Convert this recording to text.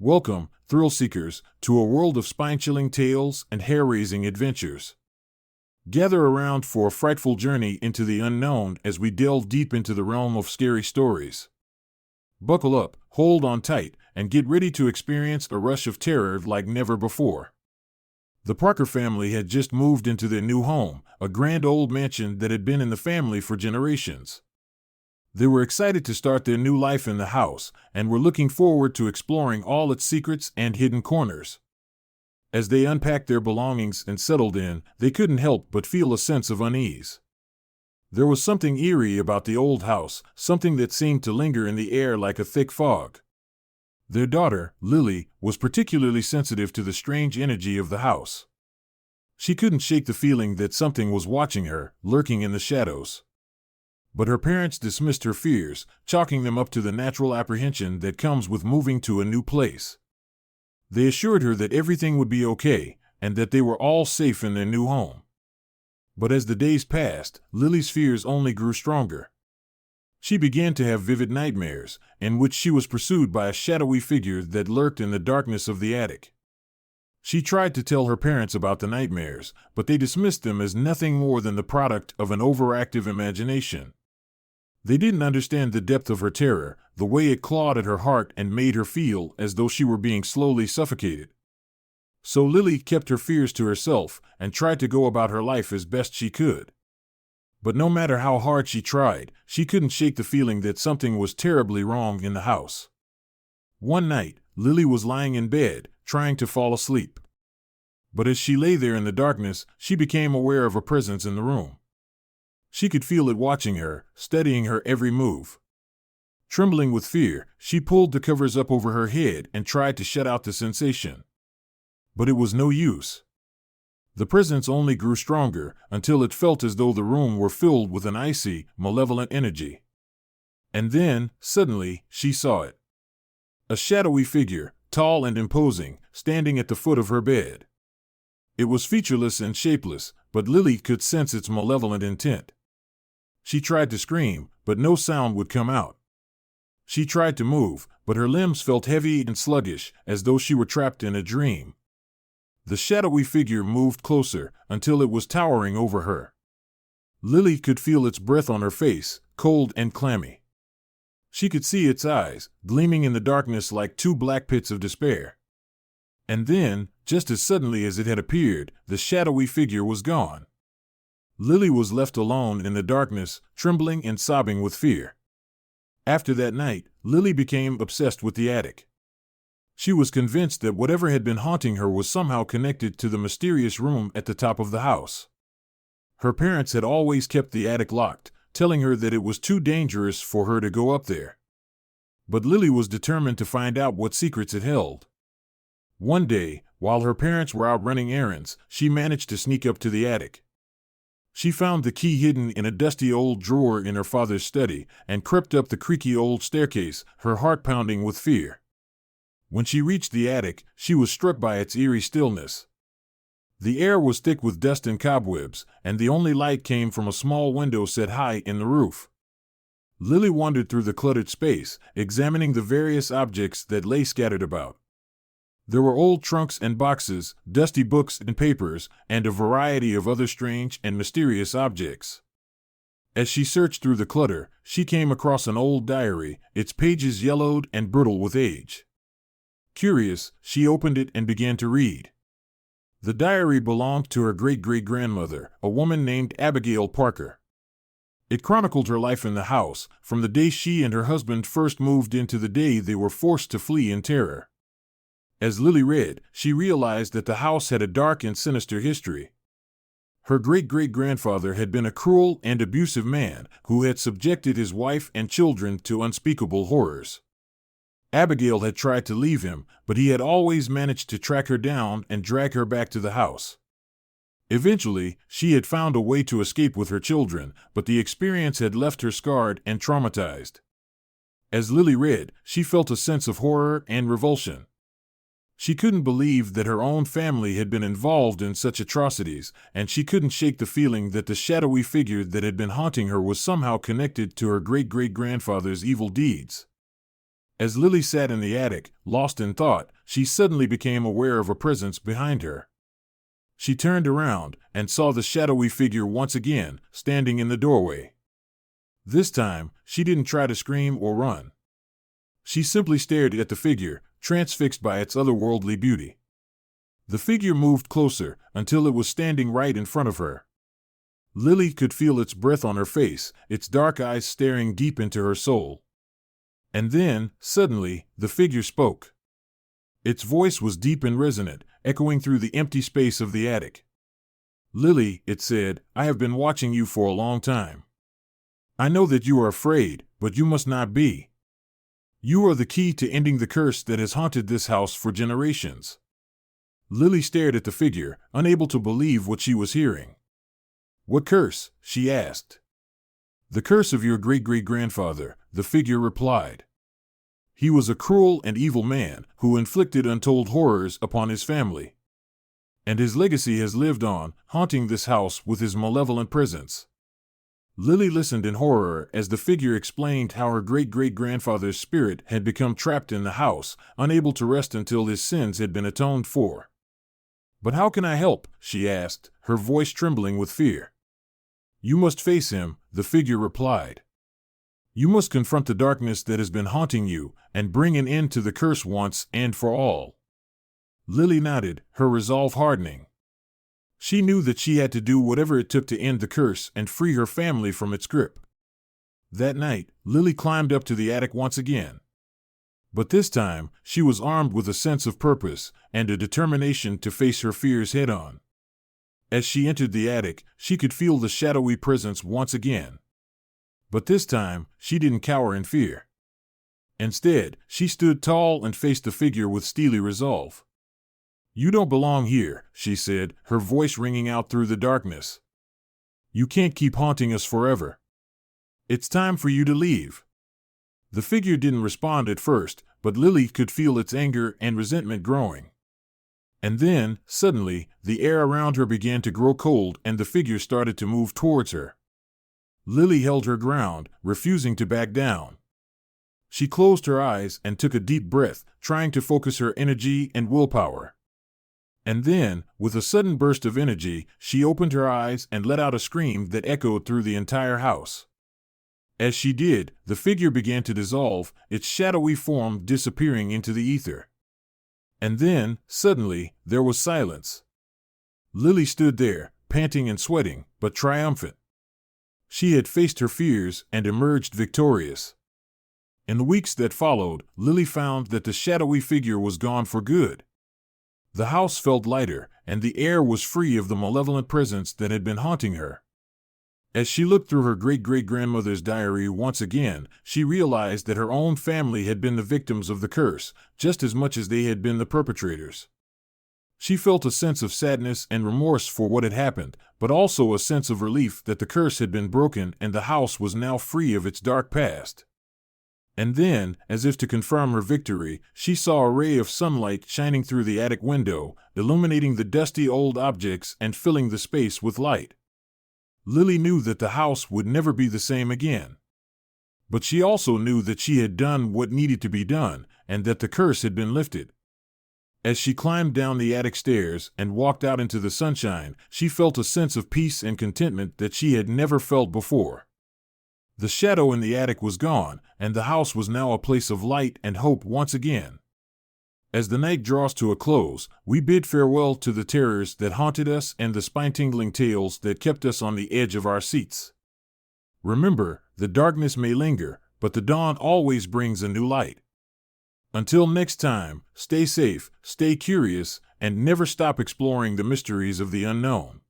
Welcome, thrill seekers, to a world of spine-chilling tales and hair-raising adventures. Gather around for a frightful journey into the unknown as we delve deep into the realm of scary stories. Buckle up, hold on tight, and get ready to experience a rush of terror like never before. The Parker family had just moved into their new home, a grand old mansion that had been in the family for generations. They were excited to start their new life in the house, and were looking forward to exploring all its secrets and hidden corners. As they unpacked their belongings and settled in, they couldn't help but feel a sense of unease. There was something eerie about the old house, something that seemed to linger in the air like a thick fog. Their daughter, Lily, was particularly sensitive to the strange energy of the house. She couldn't shake the feeling that something was watching her, lurking in the shadows. But her parents dismissed her fears, chalking them up to the natural apprehension that comes with moving to a new place. They assured her that everything would be okay, and that they were all safe in their new home. But as the days passed, Lily's fears only grew stronger. She began to have vivid nightmares, in which she was pursued by a shadowy figure that lurked in the darkness of the attic. She tried to tell her parents about the nightmares, but they dismissed them as nothing more than the product of an overactive imagination. They didn't understand the depth of her terror, the way it clawed at her heart and made her feel as though she were being slowly suffocated. So Lily kept her fears to herself and tried to go about her life as best she could. But no matter how hard she tried, she couldn't shake the feeling that something was terribly wrong in the house. One night, Lily was lying in bed, trying to fall asleep. But as she lay there in the darkness, she became aware of a presence in the room. She could feel it watching her, studying her every move. Trembling with fear, she pulled the covers up over her head and tried to shut out the sensation. But it was no use. The presence only grew stronger until it felt as though the room were filled with an icy, malevolent energy. And then, suddenly, she saw it. A shadowy figure, tall and imposing, standing at the foot of her bed. It was featureless and shapeless, but Lily could sense its malevolent intent. She tried to scream, but no sound would come out. She tried to move, but her limbs felt heavy and sluggish, as though she were trapped in a dream. The shadowy figure moved closer, until it was towering over her. Lily could feel its breath on her face, cold and clammy. She could see its eyes, gleaming in the darkness like two black pits of despair. And then, just as suddenly as it had appeared, the shadowy figure was gone. Lily was left alone in the darkness, trembling and sobbing with fear. After that night, Lily became obsessed with the attic. She was convinced that whatever had been haunting her was somehow connected to the mysterious room at the top of the house. Her parents had always kept the attic locked, telling her that it was too dangerous for her to go up there. But Lily was determined to find out what secrets it held. One day, while her parents were out running errands, she managed to sneak up to the attic. She found the key hidden in a dusty old drawer in her father's study and crept up the creaky old staircase, her heart pounding with fear. When she reached the attic, she was struck by its eerie stillness. The air was thick with dust and cobwebs, and the only light came from a small window set high in the roof. Lily wandered through the cluttered space, examining the various objects that lay scattered about. There were old trunks and boxes, dusty books and papers, and a variety of other strange and mysterious objects. As she searched through the clutter, she came across an old diary, its pages yellowed and brittle with age. Curious, she opened it and began to read. The diary belonged to her great-great-grandmother, a woman named Abigail Parker. It chronicled her life in the house, from the day she and her husband first moved in to the day they were forced to flee in terror. As Lily read, she realized that the house had a dark and sinister history. Her great-great-grandfather had been a cruel and abusive man who had subjected his wife and children to unspeakable horrors. Abigail had tried to leave him, but he had always managed to track her down and drag her back to the house. Eventually, she had found a way to escape with her children, but the experience had left her scarred and traumatized. As Lily read, she felt a sense of horror and revulsion. She couldn't believe that her own family had been involved in such atrocities, and she couldn't shake the feeling that the shadowy figure that had been haunting her was somehow connected to her great-great-grandfather's evil deeds. As Lily sat in the attic, lost in thought, she suddenly became aware of a presence behind her. She turned around and saw the shadowy figure once again, standing in the doorway. This time, she didn't try to scream or run. She simply stared at the figure, transfixed by its otherworldly beauty. The figure moved closer until it was standing right in front of her. Lily could feel its breath on her face, its dark eyes staring deep into her soul. And then, suddenly, the figure spoke. Its voice was deep and resonant, echoing through the empty space of the attic. "Lily," it said, "I have been watching you for a long time. I know that you are afraid, but you must not be. You are the key to ending the curse that has haunted this house for generations." Lily stared at the figure, unable to believe what she was hearing. "What curse?" she asked. "The curse of your great-great-grandfather," the figure replied. "He was a cruel and evil man who inflicted untold horrors upon his family. And his legacy has lived on, haunting this house with his malevolent presence." Lily listened in horror as the figure explained how her great-great-grandfather's spirit had become trapped in the house, unable to rest until his sins had been atoned for. "But how can I help?" she asked, her voice trembling with fear. "You must face him," the figure replied. "You must confront the darkness that has been haunting you and bring an end to the curse once and for all." Lily nodded, her resolve hardening. She knew that she had to do whatever it took to end the curse and free her family from its grip. That night, Lily climbed up to the attic once again. But this time, she was armed with a sense of purpose and a determination to face her fears head-on. As she entered the attic, she could feel the shadowy presence once again. But this time, she didn't cower in fear. Instead, she stood tall and faced the figure with steely resolve. "You don't belong here," she said, her voice ringing out through the darkness. "You can't keep haunting us forever. It's time for you to leave." The figure didn't respond at first, but Lily could feel its anger and resentment growing. And then, suddenly, the air around her began to grow cold and the figure started to move towards her. Lily held her ground, refusing to back down. She closed her eyes and took a deep breath, trying to focus her energy and willpower. And then, with a sudden burst of energy, she opened her eyes and let out a scream that echoed through the entire house. As she did, the figure began to dissolve, its shadowy form disappearing into the ether. And then, suddenly, there was silence. Lily stood there, panting and sweating, but triumphant. She had faced her fears and emerged victorious. In the weeks that followed, Lily found that the shadowy figure was gone for good. The house felt lighter, and the air was free of the malevolent presence that had been haunting her. As she looked through her great-great-grandmother's diary once again, she realized that her own family had been the victims of the curse, just as much as they had been the perpetrators. She felt a sense of sadness and remorse for what had happened, but also a sense of relief that the curse had been broken and the house was now free of its dark past. And then, as if to confirm her victory, she saw a ray of sunlight shining through the attic window, illuminating the dusty old objects and filling the space with light. Lily knew that the house would never be the same again. But she also knew that she had done what needed to be done, and that the curse had been lifted. As she climbed down the attic stairs and walked out into the sunshine, she felt a sense of peace and contentment that she had never felt before. The shadow in the attic was gone, and the house was now a place of light and hope once again. As the night draws to a close, we bid farewell to the terrors that haunted us and the spine-tingling tales that kept us on the edge of our seats. Remember, the darkness may linger, but the dawn always brings a new light. Until next time, stay safe, stay curious, and never stop exploring the mysteries of the unknown.